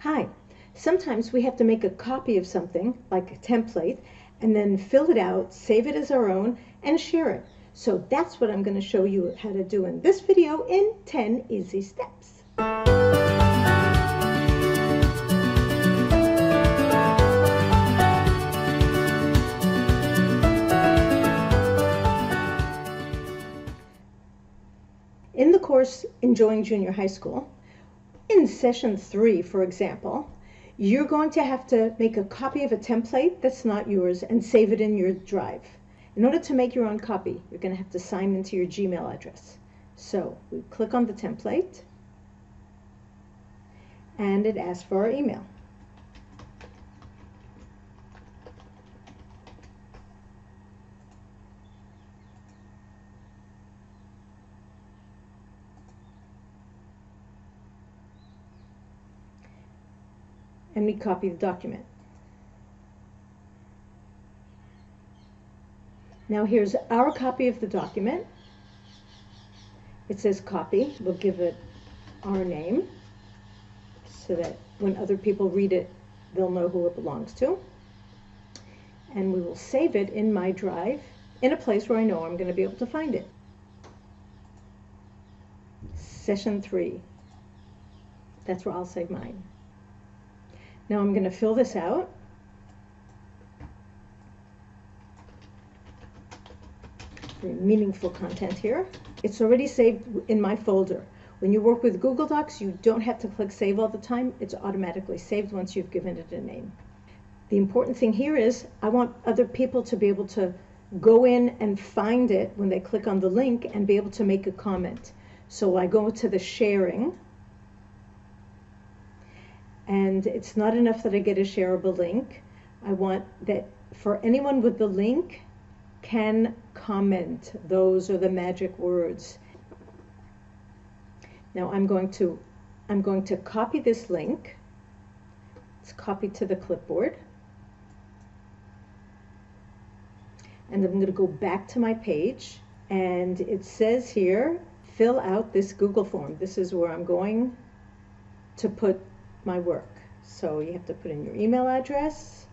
Hi, sometimes we have to make a copy of something, like a template, and then fill it out, save it as our own, and share it. So that's what I'm going to show you how to do in this video in 10 easy steps. In the course Enjoying Junior High School, in session 3, for example, you're going to have to make a copy of a template that's not yours and save it in your drive. In order to make your own copy, you're going to have to sign into your Gmail address. So we click on the template, and it asks for our email. And we copy the document. Now here's our copy of the document. It says copy. We'll give it our name so that when other people read it, they'll know who it belongs to. And we will save it in my drive in a place where I know I'm going to be able to find it. Session 3. That's where I'll save mine. Now I'm going to fill this out. Very meaningful content here. It's already saved in my folder. When you work with Google Docs, you don't have to click save all the time. It's automatically saved once you've given it a name. The important thing here is I want other people to be able to go in and find it when they click on the link and be able to make a comment. So I go to the sharing. And it's not enough that I get a shareable link. I want that for anyone with the link can comment. Those are the magic words. Now I'm going to copy this link. It's copied to the clipboard. And I'm going to go back to my page, and it says here, fill out this Google form. This is where I'm going to put my work. So you have to put in your email address.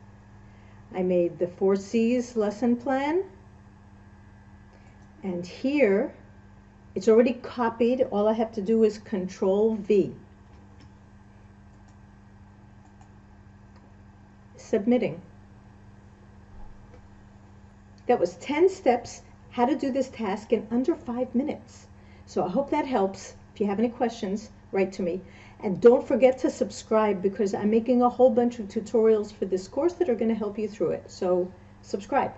I made the 4 C's lesson plan. And here, it's already copied. All I have to do is Control V. Submitting. That was 10 steps, how to do this task in under 5 minutes. So I hope that helps. If you have any questions, write to me. And don't forget to subscribe, because I'm making a whole bunch of tutorials for this course that are going to help you through it. So subscribe.